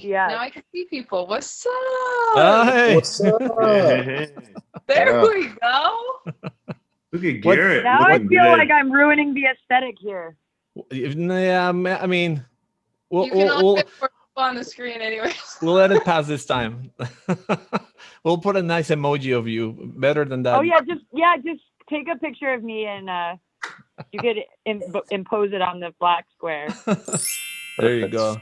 Yeah. Now I can see people. What's up? Hey. What's up? There Yeah. we go. Look at Garrett. Now I looking feel good. like I'm ruining the aesthetic here. Yeah, I mean, You can only get 4 people on the screen anyways. we'll let it pass this time. We'll put a nice emoji of you. Better than that. Oh yeah, just take a picture of me and you could impose it on the black square. There you go.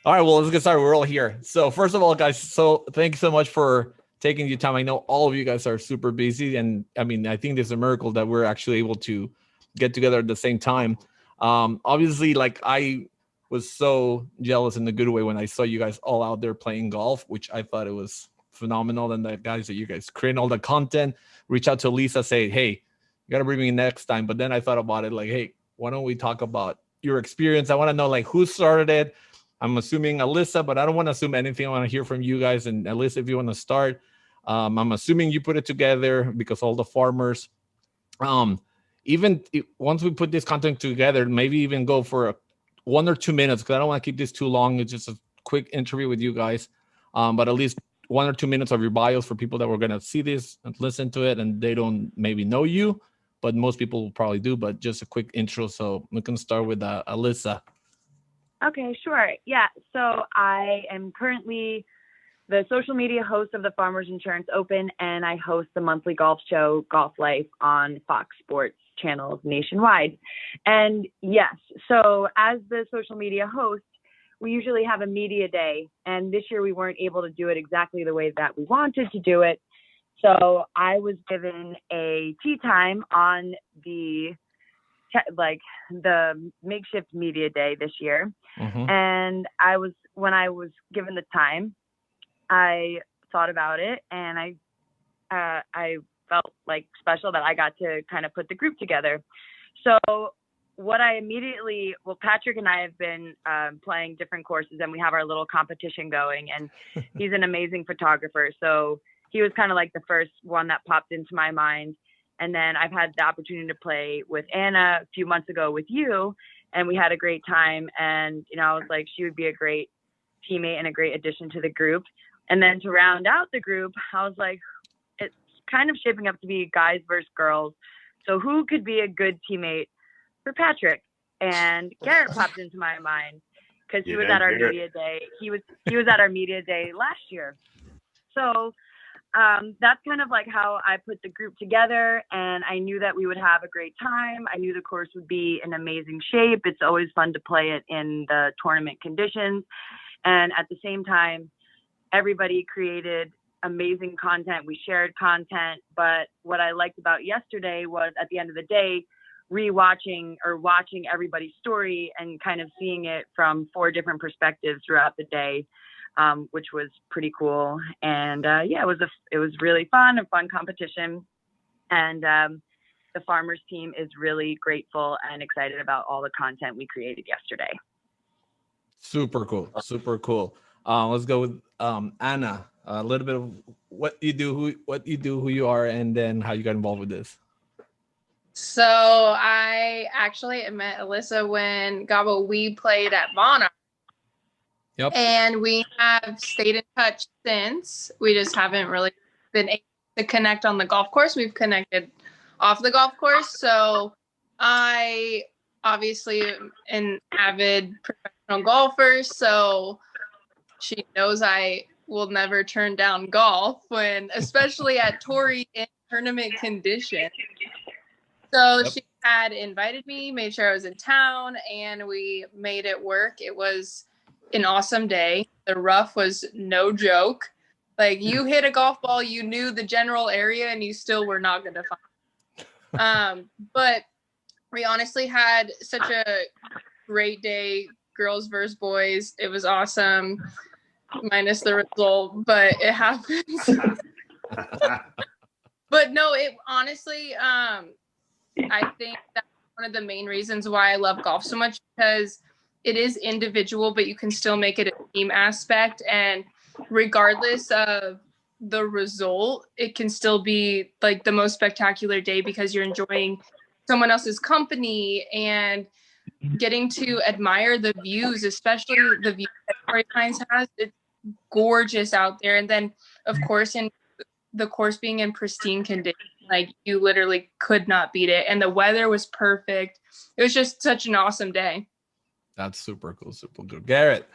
All right, well, let's get started. We're all here. So first of all, guys, so thank you so much for taking your time. I know all of you guys are super busy, and I mean, I think it's a miracle that we're actually able to get together at the same time. Obviously, like I was so jealous in a good way when I saw you guys all out there playing golf, which I thought it was phenomenal. And the guys that you guys creating all the content, reach out to Alissa, say, hey, you got to bring me next time. But then I thought about it like, hey, why don't we talk about your experience? I want to know like who started it. I'm assuming Alissa, but I don't want to assume anything. I want to hear from you guys. And Alissa, if you want to start, I'm assuming you put it together because all the farmers, once we put this content together, maybe even go for 1 or 2 minutes, because I don't want to keep this too long. It's just a quick interview with you guys, but at least 1 or 2 minutes of your bios for people that were going to see this and listen to it, and they don't maybe know you, but most people probably do, but just a quick intro. So we can start with Alissa. Okay, sure. Yeah, so I am currently the social media host of the Farmers Insurance Open, and I host the monthly golf show, Golf Life, on Fox Sports channels nationwide. And yes, so as the social media host, we usually have a media day, and this year we weren't able to do it exactly the way that we wanted to do it. So I was given a tea time on the makeshift media day this year. Mm-hmm. And when I was given the time, I thought about it, and I felt like special that I got to kind of put the group together. So what I immediately, Patrick and I have been playing different courses, and we have our little competition going, and he's an amazing photographer. So he was kind of like the first one that popped into my mind. And then I've had the opportunity to play with Anna a few months ago with you, and we had a great time. And, I was like, she would be a great teammate and a great addition to the group. And then to round out the group, I was like, it's kind of shaping up to be guys versus girls. So who could be a good teammate for Patrick? And Garrett popped into my mind because he was at our media day. He was at our media day last year. So that's kind of like how I put the group together, and I knew that we would have a great time. I knew the course would be in amazing shape. It's always fun to play it in the tournament conditions. And at the same time, everybody created amazing content. We shared content. But what I liked about yesterday was at the end of the day, rewatching or watching everybody's story and kind of seeing it from 4 different perspectives throughout the day. Which was pretty cool. And it was really fun, a fun competition. And the Farmers team is really grateful and excited about all the content we created yesterday. Super cool. Super cool. Let's go with Anna. A little bit of what you do, who you are, and then how you got involved with this. So I actually met Alissa when we played at Monarch. Yep. And we have stayed in touch since. We just haven't really been able to connect on the golf course. We've connected off the golf course. So I obviously am an avid professional golfer. So she knows I will never turn down golf especially at Tori in tournament condition. So She had invited me, made sure I was in town, and we made it work. It was an awesome day. The rough was no joke. Like, you hit a golf ball, you knew the general area, and you still were not going to find it. But we honestly had such a great day, girls versus boys. It was awesome, minus the result, but it happens. But no, it honestly, I think that's one of the main reasons why I love golf so much, because it is individual, but you can still make it a team aspect. And regardless of the result, it can still be like the most spectacular day because you're enjoying someone else's company and getting to admire the views, especially the view that Torrey Pines has. It's gorgeous out there. And then, of course, in the course being in pristine condition, like you literally could not beat it. And the weather was perfect. It was just such an awesome day. That's super cool, super good. Garrett,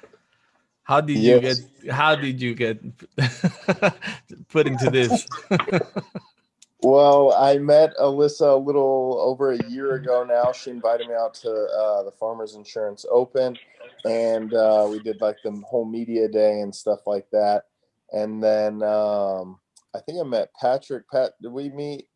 how did you get put into this? Well, I met Alissa a little over a year ago now. She invited me out to the Farmers Insurance Open, and we did like the whole media day and stuff like that. And then I think I met Patrick. Did we meet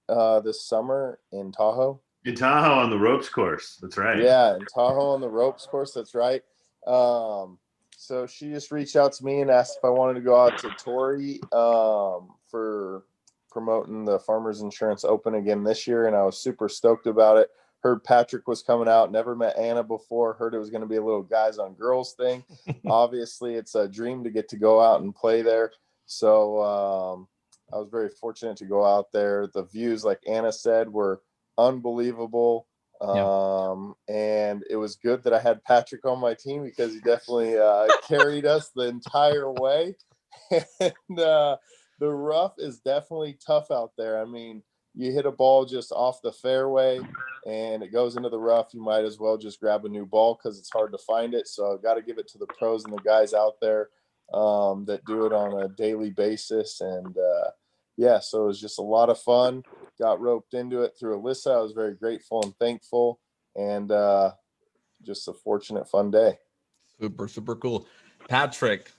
this summer in Tahoe? In Tahoe on the ropes course. That's right. Yeah, in Tahoe on the ropes course. That's right. So she just reached out to me and asked if I wanted to go out to Tori for promoting the Farmers Insurance Open again this year, and I was super stoked about it. Heard Patrick was coming out, never met Anna before, heard it was going to be a little guys on girls thing. Obviously, it's a dream to get to go out and play there. So I was very fortunate to go out there. The views, like Anna said, were unbelievable. And it was good that I had Patrick on my team because he definitely carried us the entire way. And the rough is definitely tough out there. I mean, you hit a ball just off the fairway and it goes into the rough, you might as well just grab a new ball because it's hard to find it. So I've got to give it to the pros and the guys out there that do it on a daily basis. And yeah, so it was just a lot of fun. Got roped into it through Alissa. I was very grateful and thankful, and just a fortunate, fun day. Super, super cool. Patrick.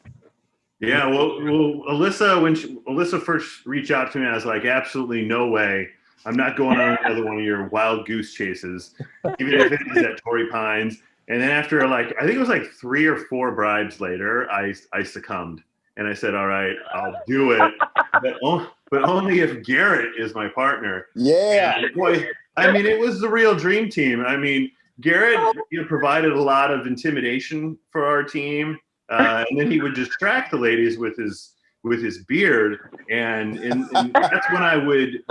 Yeah, well, Alissa, when Alissa first reached out to me, I was like, absolutely no way. I'm not going on another one of your wild goose chases, even if it is at Torrey Pines. And then after, like, I think it was like 3 or 4 bribes later, I succumbed. And I said, all right, I'll do it. But only if Garrett is my partner. Yeah. And boy, I mean, it was the real dream team. I mean, Garrett provided a lot of intimidation for our team. And then he would distract the ladies with his beard, and that's when I would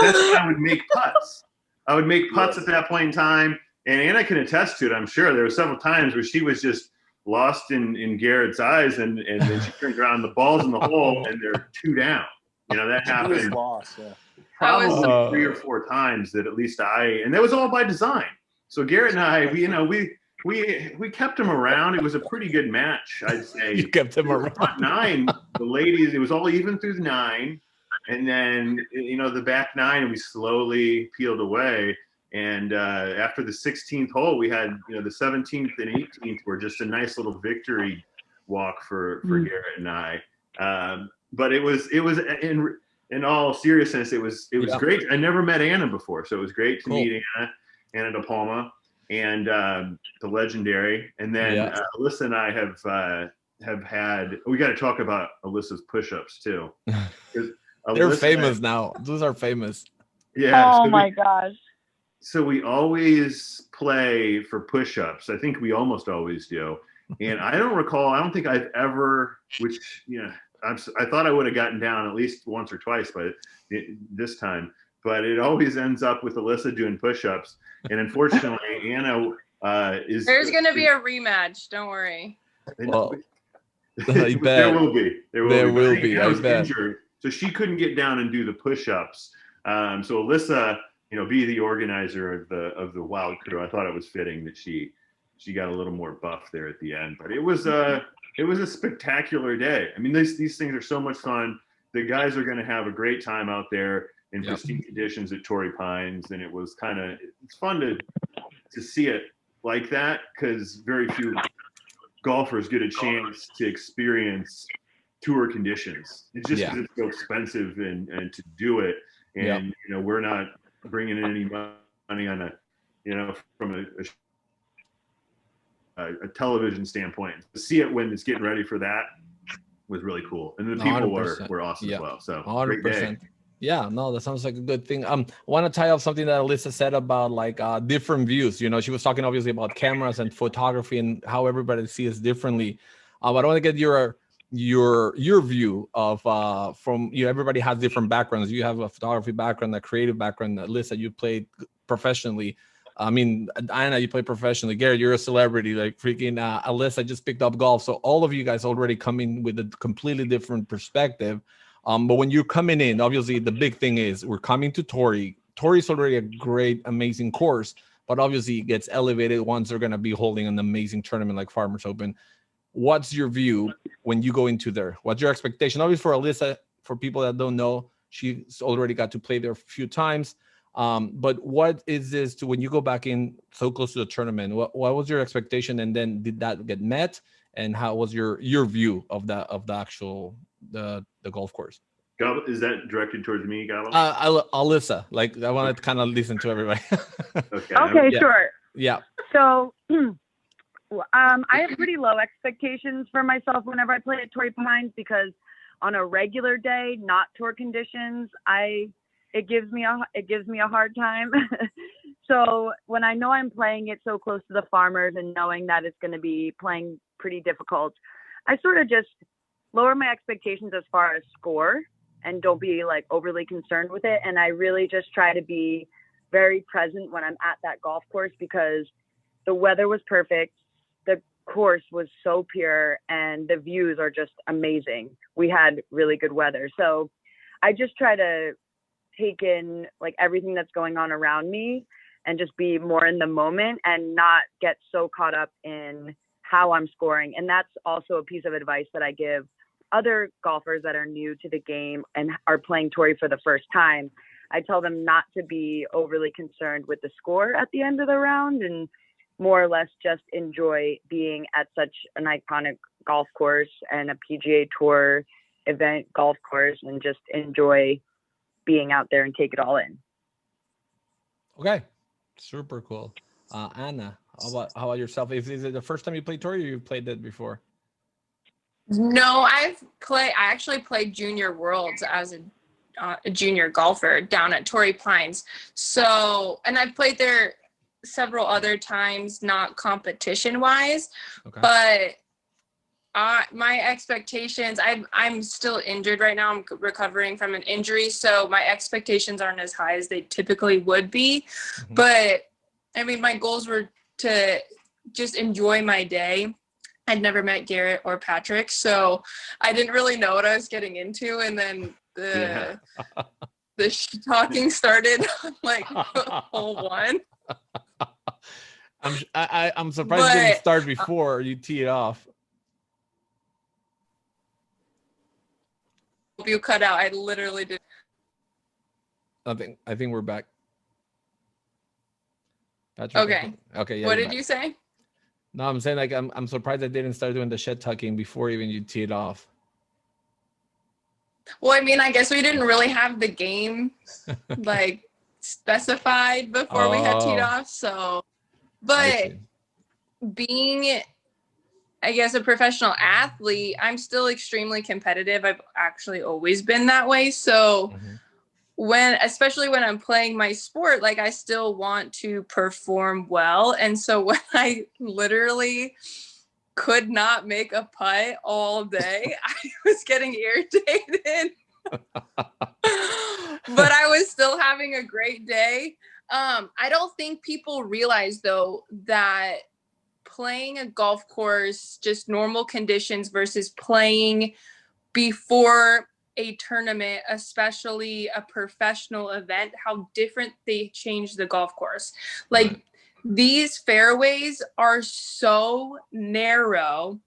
make putts. I would make putts at that point in time, and Anna can attest to it. I'm sure there were several times where she was just lost in Garrett's eyes, and then she turned around, the ball's in the hole, and they're 2 down. You know, that happened probably 3 or 4 times that at least and that was all by design. So Garrett and I, we kept him around. It was a pretty good match, I'd say. You kept him around. Front 9, the ladies, it was all even through the 9. And then, the back 9, and we slowly peeled away. And after the 16th hole, we had, the 17th and 18th were just a nice little victory walk for Garrett and I. But it was in all seriousness, it was great. I never met Anna before, so it was great to meet Anna DePalma. And the legendary, and then Alissa and I have had. We got to talk about Alyssa's push-ups too. They're famous now. Those are famous. Yeah. Oh my gosh. So we always play for push-ups. I think we almost always do. And I don't recall. I don't think I've ever. Which I thought I would have gotten down at least once or twice, but this time. But it always ends up with Alissa doing push-ups. And unfortunately, Anna is. There's going to be a rematch. Don't worry. Well, there will be. There will be. I was bet. Injured, so she couldn't get down and do the push-ups. So Alissa, be the organizer of the wild crew. I thought it was fitting that she got a little more buff there at the end. But it was a spectacular day. I mean, these things are so much fun. The guys are going to have a great time out there in pristine conditions at Torrey Pines, and it's fun to see it like that, because very few golfers get a chance to experience tour conditions. It's just because it's so expensive and to do it, and we're not bringing in any money on from a television standpoint. To see it when it's getting ready for that was really cool, and the people were awesome as well. So 100%. Great day. Yeah, no, that sounds like a good thing. I want to tie up something that Alissa said about like different views. She was talking obviously about cameras and photography and how everybody sees differently. I want to get your view of from everybody has different backgrounds. You have a photography background, a creative background. Alissa, you played professionally. I mean, Anna, you play professionally. Garrett, you're a celebrity. Like freaking Alissa just picked up golf. So all of you guys already come in with a completely different perspective. But when you're coming in, obviously the big thing is we're coming to Torrey. Torrey's already a great, amazing course, but obviously it gets elevated once they're going to be holding an amazing tournament like Farmers Open. What's your view when you go into there? What's your expectation? Obviously for Alissa, for people that don't know, she's already got to play there a few times. But what is this to when you go back in so close to the tournament? What was your expectation, and then did that get met? And how was your view of the actual the golf course? Is that directed towards me, Gabo? Alissa, like I wanted to kind of listen to everybody. Okay, sure. Yeah. So, I have pretty low expectations for myself whenever I play at Torrey Pines because on a regular day, not tour conditions, it gives me a hard time. So when I know I'm playing it so close to the Farmers and knowing that it's going to be playing pretty difficult, I sort of just lower my expectations as far as score and don't be like overly concerned with it. And I really just try to be very present when I'm at that golf course because the weather was perfect. The course was so pure and the views are just amazing. We had really good weather. So I just try to take in like everything that's going on around me and just be more in the moment and not get so caught up in how I'm scoring. And that's also a piece of advice that I give other golfers that are new to the game and are playing Torrey for the first time. I tell them not to be overly concerned with the score at the end of the round and more or less just enjoy being at such an iconic golf course and a PGA Tour event golf course and just enjoy being out there and take it all in. Okay. Super cool. Anna, how about yourself? Is it the first time you played Torrey or you've played that before? No, I actually played Junior Worlds as a junior golfer down at Torrey Pines. So, and I've played there several other times, not competition wise, okay. But my expectations, I'm still injured right now. I'm recovering from an injury. So my expectations aren't as high as they typically would be. Mm-hmm. But I mean, my goals were to just enjoy my day. I'd never met Garrett or Patrick, so I didn't really know what I was getting into. And then the talking started on like hole one. I'm surprised it didn't start before you tee it off. You cut out. I literally did. I think we're back. Patrick, okay. Yeah, what did you say? No, I'm saying like I'm surprised I didn't start doing the shed tucking before even you teed off. Well, I mean, I guess we didn't really have the game like specified before we had teed off. So, but being, I guess, a professional athlete, I'm still extremely competitive. I've actually always been that way. So especially when I'm playing my sport, like I still want to perform well. And so when I literally could not make a putt all day, I was getting irritated, but I was still having a great day. I don't think people realize though that playing a golf course, just normal conditions versus playing before a tournament, especially a professional event, how different they change the golf course. Like these fairways are so narrow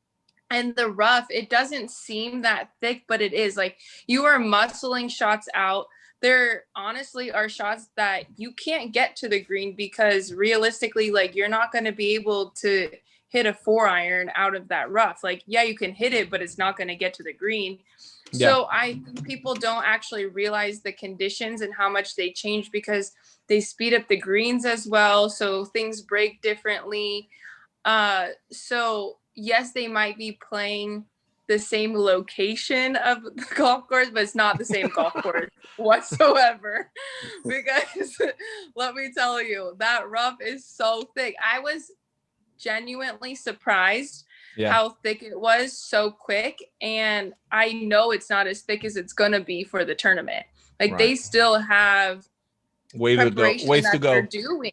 and the rough, it doesn't seem that thick, but it is. Like you are muscling shots out. There honestly are shots that you can't get to the green because realistically, like you're not going to be able to hit a 4-iron out of that rough. Like, yeah, you can hit it, but it's not going to get to the green. Yeah. So I think people don't actually realize the conditions and how much they change because they speed up the greens as well. So things break differently. So yes, they might be playing the same location of the golf course, but it's not the same golf course whatsoever. Because let me tell you, that rough is so thick. I was genuinely surprised how thick it was so quick, and I know it's not as thick as it's gonna be for the tournament. Like they still have ways to go. Doing.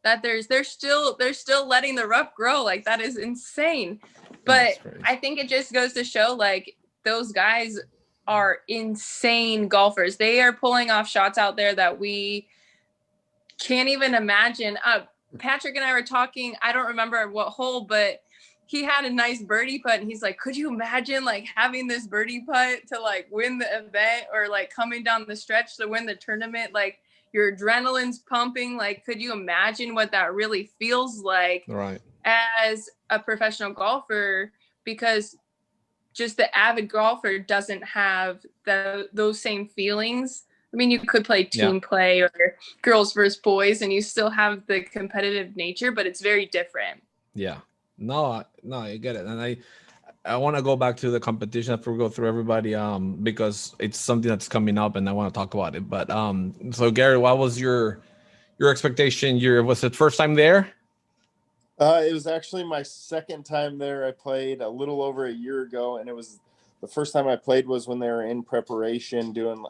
that they're still letting the rough grow. Like, that is insane. But I think it just goes to show, like, those guys are insane golfers. They are pulling off shots out there that we can't even imagine. Patrick and I were talking, I don't remember what hole, but he had a nice birdie putt, and he's like, could you imagine like having this birdie putt to like win the event, or like coming down the stretch to win the tournament? Like, your adrenaline's pumping. Like, could you imagine what that really feels like as a professional golfer? Because just the avid golfer doesn't have those same feelings. I mean, you could play team play or girls versus boys, and you still have the competitive nature, but it's very different. Yeah. No, I get it. And I want to go back to the competition after we go through everybody, because it's something that's coming up and I want to talk about it. But so Garrett, what was your expectation? Was it first time there? It was actually my second time there. I played a little over a year ago, and it was the first time I played was when they were in preparation doing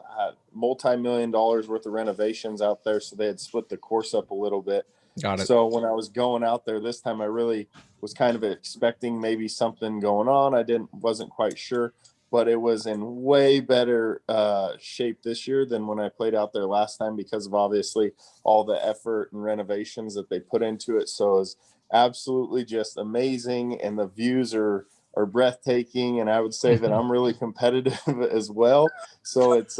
multi-million dollars worth of renovations out there. So they had split the course up a little bit. Got it. So when I was going out there this time, I really was kind of expecting maybe something going on. I wasn't quite sure, but it was in way better shape this year than when I played out there last time, because of obviously all the effort and renovations that they put into it. So it was absolutely just amazing, and the views are breathtaking, and I would say that I'm really competitive as well. So it's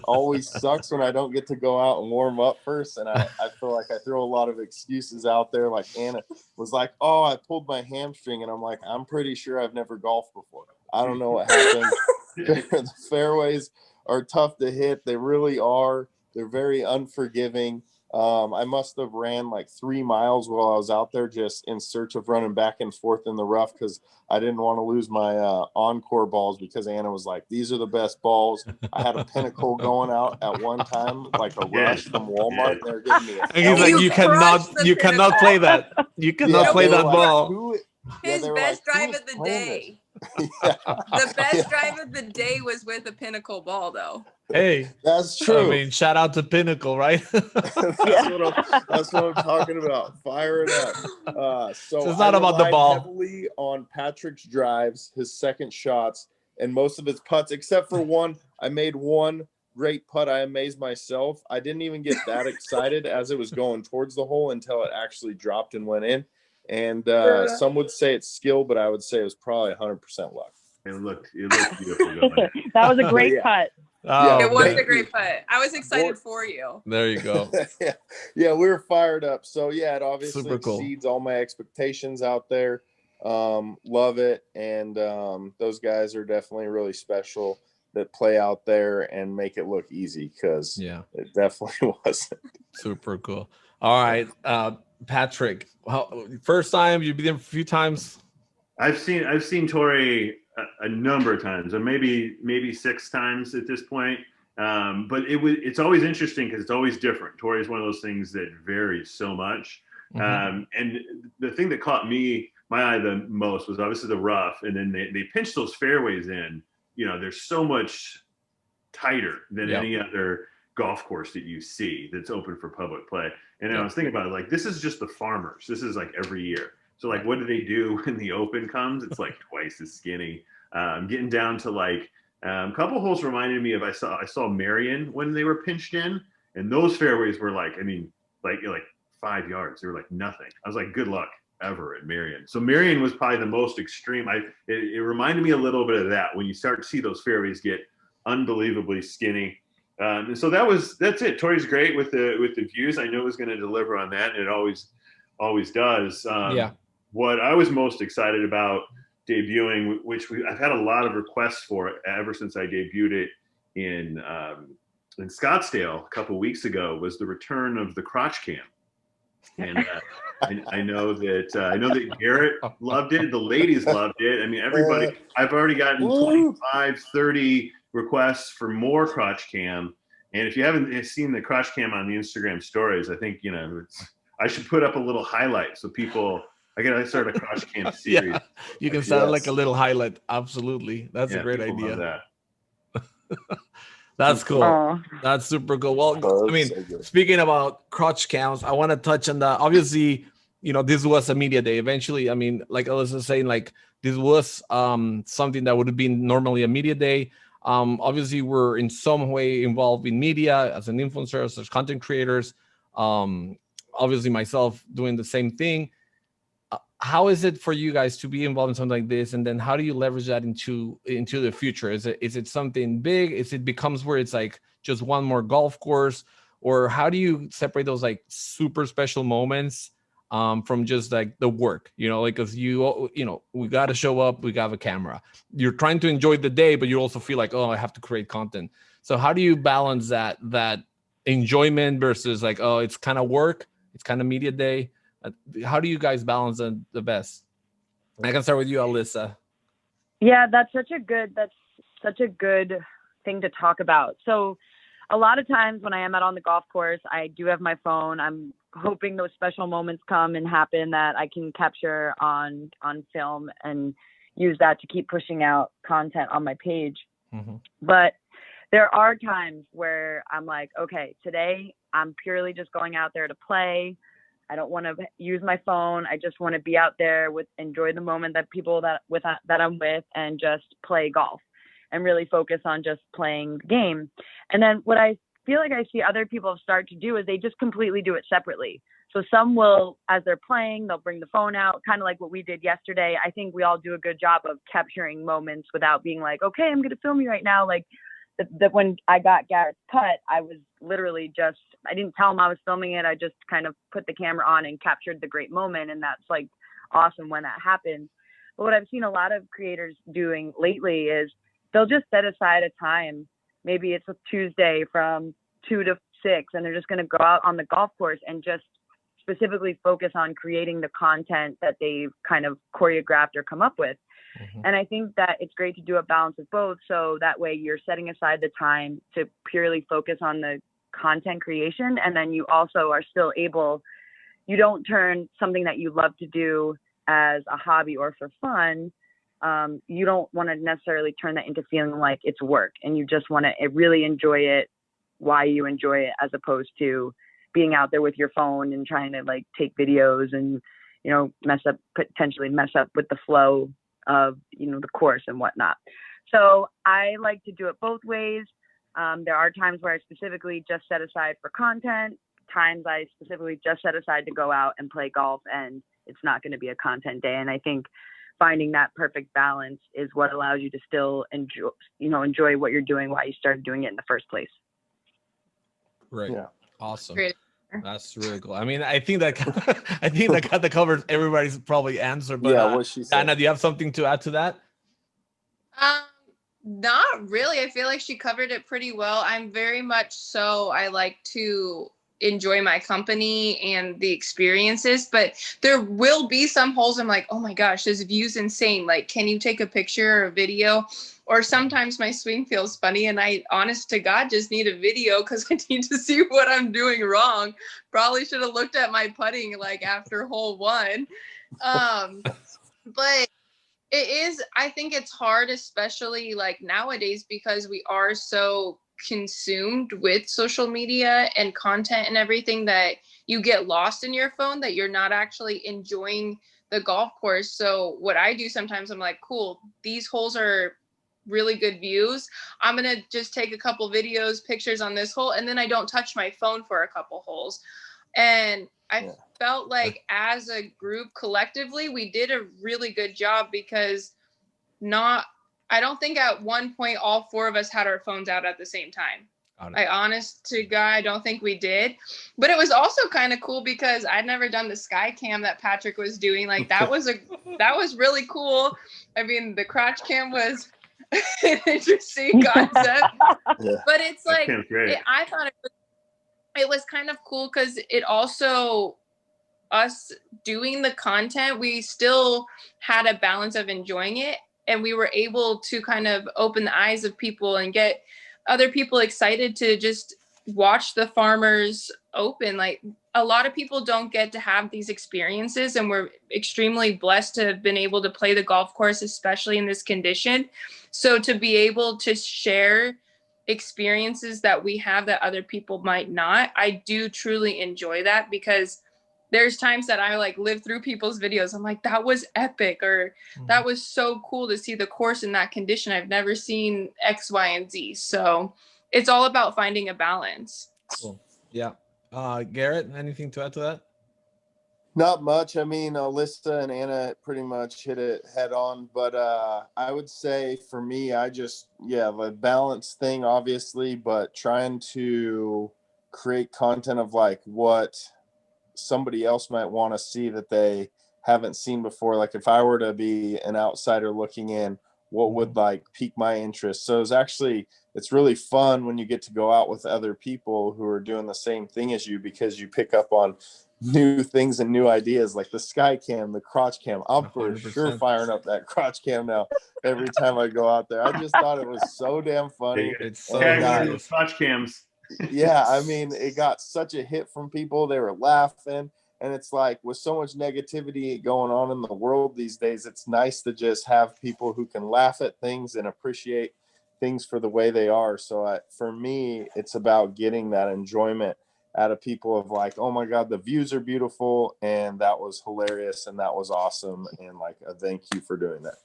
always sucks when I don't get to go out and warm up first, and I feel like I throw a lot of excuses out there. Like Anna was like, oh, I pulled my hamstring, and I'm like, I'm pretty sure I've never golfed before. I don't know what happened. The fairways are tough to hit. They really are. They're very unforgiving. I must have ran like 3 miles while I was out there just in search of running back and forth in the rough, because I didn't want to lose my encore balls, because Anna was like, these are the best balls. I had a Pinnacle going out at one time, like a rush from Walmart. They're giving me and he's like, you cannot play that. You cannot play that ball. His best drive of the day. The best drive of the day was with a Pinnacle ball, though. Hey, that's true. I mean, shout out to Pinnacle, right? That's what I'm talking about. Fire it up. So it's not about the ball. Heavily on Patrick's drives, his second shots, and most of his putts, except for one. I made one great putt. I amazed myself. I didn't even get that excited as it was going towards the hole until it actually dropped and went in. And some would say it's skill, but I would say it was probably 100% luck. It looked beautiful. That was a great putt. Oh, it was a great putt. I was excited for you. There you go. Yeah, we were fired up. So yeah, it obviously exceeds all my expectations out there. Love it, and those guys are definitely really special that play out there and make it look easy, because it definitely wasn't. Super cool. All right, Patrick, first time? You've been there a few times? I've seen Tori a number of times, or maybe 6 times at this point. But it's always interesting because it's always different. Tori is one of those things that varies so much. And the thing that caught my eye the most was obviously the rough, and then they pinch those fairways in. You know, they're so much tighter than any other golf course that you see that's open for public play. And I was thinking about it, like, this is just the Farmers. This is like every year. So like, what do they do when the Open comes? It's like twice as skinny. Getting down to like a couple holes reminded me of I saw Marion when they were pinched in, and those fairways were like 5 yards. They were like nothing. I was like, good luck ever at Marion. So Marion was probably the most extreme. It reminded me a little bit of that when you start to see those fairways get unbelievably skinny. And so that's it. Tori's great with the views. I knew it was going to deliver on that, and it always does. What I was most excited about debuting, which I've had a lot of requests for it ever since I debuted it in Scottsdale a couple of weeks ago, was the return of the crotch cam. And I know that Garrett loved it. The ladies loved it. I mean, everybody. I've already gotten 25, 30 requests for more crotch cam. And if you haven't seen the crotch cam on the Instagram stories, I think I should put up a little highlight so people. I gotta start a crotch cam series. Yeah, you can start like a little highlight. Absolutely, that's a great idea. That's cool. Aw. That's super cool. Well, Oh, I mean, so good. speaking about crotch cams, I want to touch on that. Obviously, this was a media day. Eventually, I mean, like Alissa was saying, like this was something that would have been normally a media day. Obviously, we're in some way involved in media as an influencer, as content creators. Obviously, myself doing the same thing. How is it for you guys to be involved in something like this, and then how do you leverage that into the future? Is it something big? Is it becomes where it's like just one more golf course, or how do you separate those like super special moments from just like the work? Like because we got to show up, we got a camera. You're trying to enjoy the day, but you also feel like, oh, I have to create content. So how do you balance that enjoyment versus like, oh, it's kind of work, it's kind of media day? How do you guys balance the best? I can start with you, Alissa. Yeah, that's such a good thing to talk about. So a lot of times when I am out on the golf course, I do have my phone. I'm hoping those special moments come and happen that I can capture on film and use that to keep pushing out content on my page. Mm-hmm. But there are times where I'm like, okay, today I'm purely just going out there to play. I don't want to use my phone. I just want to be out there enjoy the moment that people that I'm with and just play golf and really focus on just playing the game. And then what I feel like I see other people start to do is they just completely do it separately. So some will, as they're playing, they'll bring the phone out, kind of like what we did yesterday. I think we all do a good job of capturing moments without being like, okay, I'm going to film you right now. Like when I got Garrett's cut, I was literally I didn't tell him I was filming it. I just kind of put the camera on and captured the great moment. And that's like awesome when that happens. But what I've seen a lot of creators doing lately is they'll just set aside a time. Maybe it's a Tuesday from 2 to 6, and they're just going to go out on the golf course and just specifically focus on creating the content that they've kind of choreographed or come up with. Mm-hmm. And I think that it's great to do a balance of both. So that way you're setting aside the time to purely focus on the content creation. And then you also are still you don't turn something that you love to do as a hobby or for fun. You don't want to necessarily turn that into feeling like it's work, and you just want to really enjoy it while you enjoy it, as opposed to being out there with your phone and trying to like take videos and, potentially mess up with the flow of, the course and whatnot. So I like to do it both ways. There are times where I specifically just set aside for content, times I specifically just set aside to go out and play golf, and it's not going to be a content day. And I think finding that perfect balance is what allows you to still enjoy what you're doing while you started doing it in the first place. Right. Yeah. Awesome. Great. That's really cool. I mean, I think that kind of covers everybody's probably answer. But Yeah, what she said. Anna, do you have something to add to that? Not really. I feel like she covered it pretty well. I'm very much so. I like to enjoy my company and the experiences, but there will be some holes I'm like, oh my gosh, this view's insane. Like, can you take a picture or a video? Or sometimes my swing feels funny and I, honest to God, just need a video because I need to see what I'm doing wrong. Probably should have looked at my putting like after hole 1. But I think it's hard, especially like nowadays, because we are so consumed with social media and content and everything that you get lost in your phone, that you're not actually enjoying the golf course. So what I do sometimes, I'm like, cool, these holes are really good views. I'm going to just take a couple videos, pictures on this hole, and then I don't touch my phone for a couple holes. And I felt like as a group collectively, we did a really good job, because I don't think at one point all 4 of us had our phones out at the same time. Honest to God, I don't think we did. But it was also kind of cool because I'd never done the sky cam that Patrick was doing. Like that was really cool. I mean, the crotch cam was an interesting concept. Yeah. But it's like I thought it was kind of cool because it also, us doing the content, we still had a balance of enjoying it, and we were able to kind of open the eyes of people and get other people excited to just watch the Farmers Open. Like a lot of people don't get to have these experiences, and we're extremely blessed to have been able to play the golf course, especially in this condition. So to be able to share experiences that we have that other people might not. I do truly enjoy that, because there's times that I like live through people's videos. I'm like, that was epic, or that was so cool to see the course in that condition. I've never seen X, Y, and Z. So it's all about finding a balance. Cool. Yeah. Garrett, anything to add to that? Not much. I mean, Alissa and Anna pretty much hit it head on, but I would say for me, the balance thing, obviously, but trying to create content of like what somebody else might want to see that they haven't seen before. Like if I were to be an outsider looking in, what would like pique my interest? So it's really fun when you get to go out with other people who are doing the same thing as you, because you pick up on new things and new ideas, like the sky cam, the crotch cam. I'm for 100%. sure firing up that crotch cam now every time I go out there. I just thought it was so damn funny. It's so those crotch cams. Yeah, I mean, it got such a hit from people. They were laughing. And it's like, with so much negativity going on in the world these days, it's nice to just have people who can laugh at things and appreciate things for the way they are. So for me, it's about getting that enjoyment out of people of like, oh my God, the views are beautiful, and that was hilarious, and that was awesome, and like a thank you for doing that.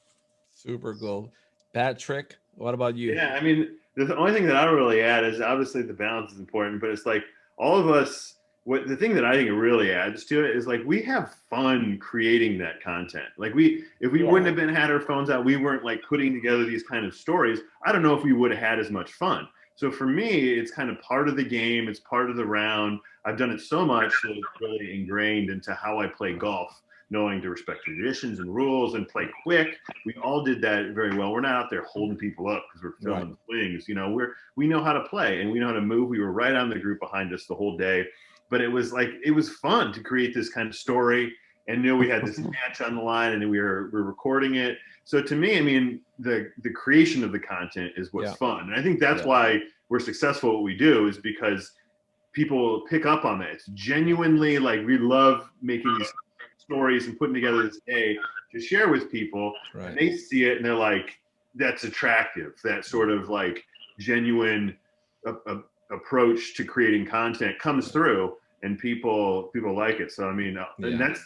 Super cool. Patrick, what about you? Yeah, I mean, the only thing that I don't really add is obviously the balance is important, but it's like all of us, the thing that I think it really adds to it is like we have fun creating that content. Like if we wouldn't have had our phones out, we weren't like putting together these kind of stories, I don't know if we would have had as much fun. So for me, it's kind of part of the game. It's part of the round. I've done it so much that it's really ingrained into how I play golf, knowing to respect traditions and rules and play quick. We all did that very well. We're not out there holding people up because we're filming swings. You know, we know how to play and we know how to move. We were right on the group behind us the whole day. But it was fun to create this kind of story, and knew we had this match on the line, and we were recording it. So to me, I mean, the creation of the content is what's fun. And I think that's why we're successful at what we do, is because people pick up on that. It's genuinely like, we love making these stories and putting together this day to share with people. Right. And they see it and they're like, that's attractive. That sort of like genuine approach to creating content comes through, and people like it. So I mean, and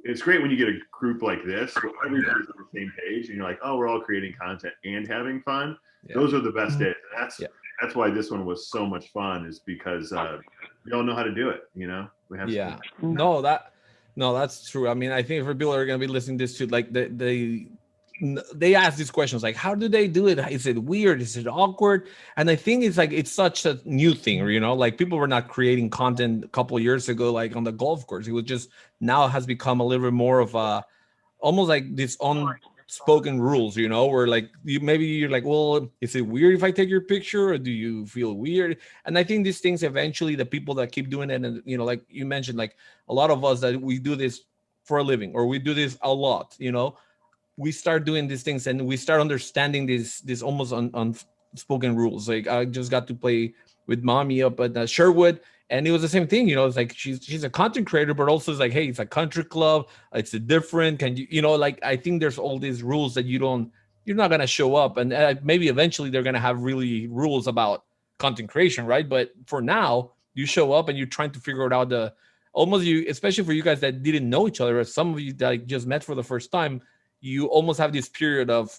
it's great when you get a group like this where everybody's on the same page and you're like, oh, we're all creating content and having fun. Those are the best days. That's why this one was so much fun, is because we all know how to do it. You know, we have no, that's true. I mean, I think for people that are going to be listening to this too, like they ask these questions like, how do they do it? Is it weird? Is it awkward? And I think it's like, it's such a new thing, you know, like people were not creating content a couple of years ago, like on the golf course. It was just, now has become a little bit more of a, almost like this unspoken rules, you know, where like you're like, well, is it weird if I take your picture, or do you feel weird? And I think these things, eventually the people that keep doing it, and, you know, like you mentioned, like a lot of us that we do this for a living, or we do this a lot, you know, we start doing these things and we start understanding this almost unspoken rules. Like I just got to play with mommy up at Sherwood, and it was the same thing. You know, it's like she's a content creator, but also it's like, hey, it's a country club. It's different. Can you know, like I think there's all these rules that you're not gonna show up, and maybe eventually they're gonna have really rules about content creation, right? But for now, you show up and you're trying to figure it out. Especially for you guys that didn't know each other, or some of you that just met for the first time. You almost have this period of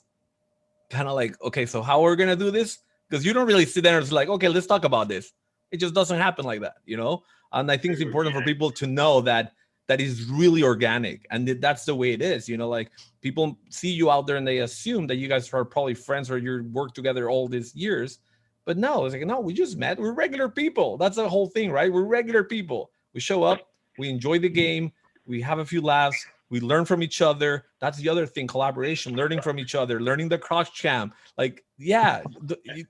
kind of like, okay, so how are we going to do this? Because you don't really sit there and it's like, okay, let's talk about this. It just doesn't happen like that, you know? And I think it's important for people to know that is really organic, and that's the way it is, you know? Like people see you out there and they assume that you guys are probably friends or you work together all these years. But no, it's like, no, we just met. We're regular people. That's the whole thing, right? We're regular people. We show up, we enjoy the game, we have a few laughs, we learn from each other. That's the other thing, collaboration, learning from each other, learning the crotch cam. Like, you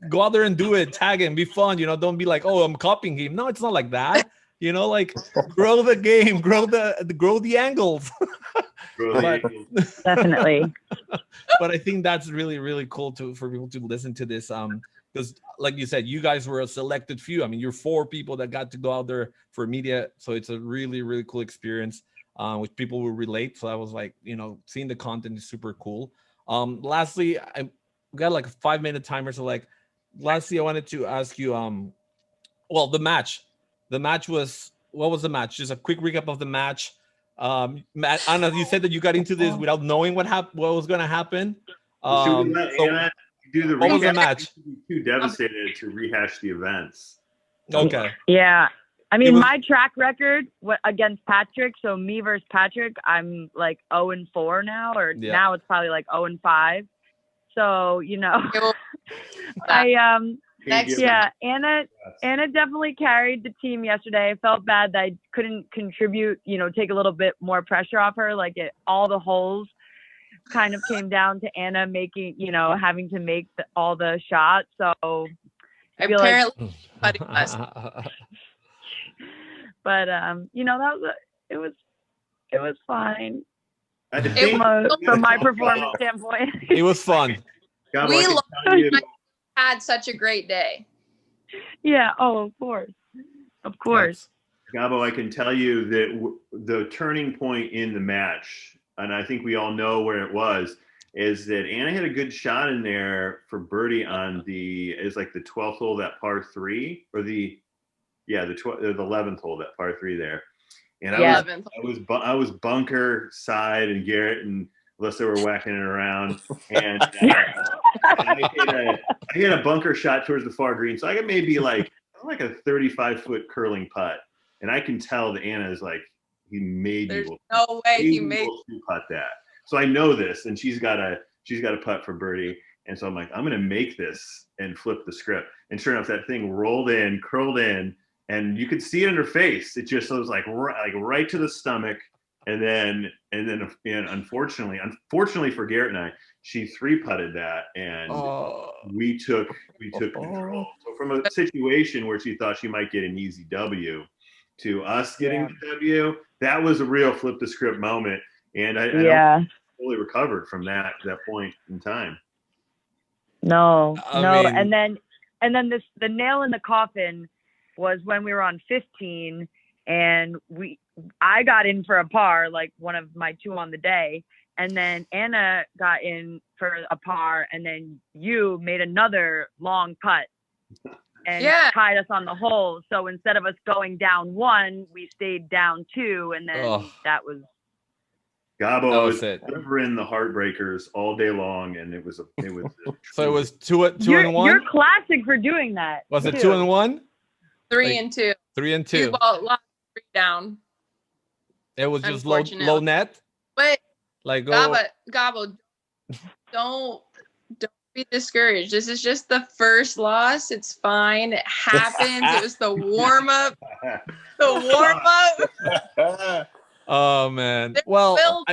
go out there and do it, tag and be fun. You know, don't be like, oh, I'm copying him. No, it's not like that. You know, like grow the game, grow the angles. Definitely. But I think that's really, really cool for people to listen to this. Because like you said, you guys were a selected few. I mean, you're 4 people that got to go out there for media. So it's a really, really cool experience. Which people will relate. So I was like, you know, seeing the content is super cool. Lastly, I got like a 5-minute timer. So like, lastly, I wanted to ask you, well, the match was, what was the match? Just a quick recap of the match. Matt, Anna, you said that you got into this without knowing what was going to happen. Should we let Anna do the recap? What was the match? Too devastated to rehash the events. Okay. Yeah. I mean, my track record against Patrick, so me versus Patrick, I'm like 0-4 now, or now it's probably like 0-5. So, you know, Anna definitely carried the team yesterday. I felt bad that I couldn't contribute, you know, take a little bit more pressure off her. Like all the holes kind of came down to Anna making, you know, having to make all the shots. So I feel apparently, but you know, it was fine. From my performance standpoint, it was fun. We had such a great day. Yeah. Oh, of course. Gabo, I can tell you that the turning point in the match, and I think we all know where it was, is that Anna had a good shot in there for birdie on the 12th hole, that par 3, or the 11th hole, that par 3 there. And I was bunker side, and Garrett and Alissa were whacking it around, and I hit a bunker shot towards the far green. So I got maybe like a 35-foot curling putt, and I can tell that Anna is like, There's no way he made putt that. So I know this, and she's got a putt for birdie, and so I'm like, I'm gonna make this and flip the script. And sure enough, that thing rolled in, curled in, and you could see it in her face. It just was like right to the stomach. And then unfortunately for Garrett and I, she 3-putted that, and we took control. So from a situation where she thought she might get an easy W to us getting the W, that was a real flip the script moment. And I don't fully recovered from that point in time. No. And then the nail in the coffin was when we were on 15, and I got in for a par, like one of my 2 on the day, and then Anna got in for a par, and then you made another long putt and tied us on the hole. So instead of us going down 1, we stayed down 2, and then that was Gabo was delivering the heartbreakers all day long, and it was so it was 2 and 1. You're classic for doing that. Was it 2 and 1? 3 and 2. 3 and 2. Lost 3 down. It was just low net. But like Gabo, don't be discouraged. This is just the first loss. It's fine. It happens. It was the warm up. Oh man. Well,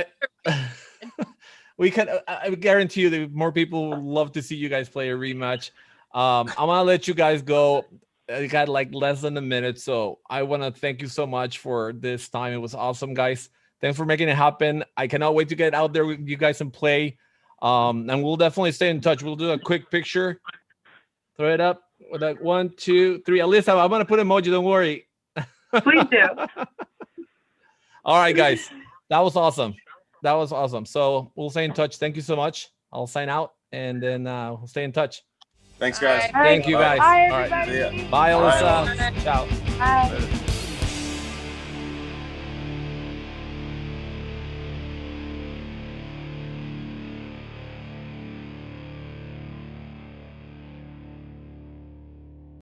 I guarantee you that more people would love to see you guys play a rematch. I'm gonna let you guys go. I got like less than a minute, so I want to thank you so much for this time. It was awesome, guys. Thanks for making it happen. I cannot wait to get out there with you guys and play. And we'll definitely stay in touch. We'll do a quick picture. Throw it up with like 1, 2, 3. Alissa, I'm gonna put emoji. Don't worry. Please do. All right, guys. That was awesome. So we'll stay in touch. Thank you so much. I'll sign out, and then we'll stay in touch. Thanks, guys. Thank you, guys. Bye, all right. everybody. Bye, Alissa. Bye. Ciao. Bye.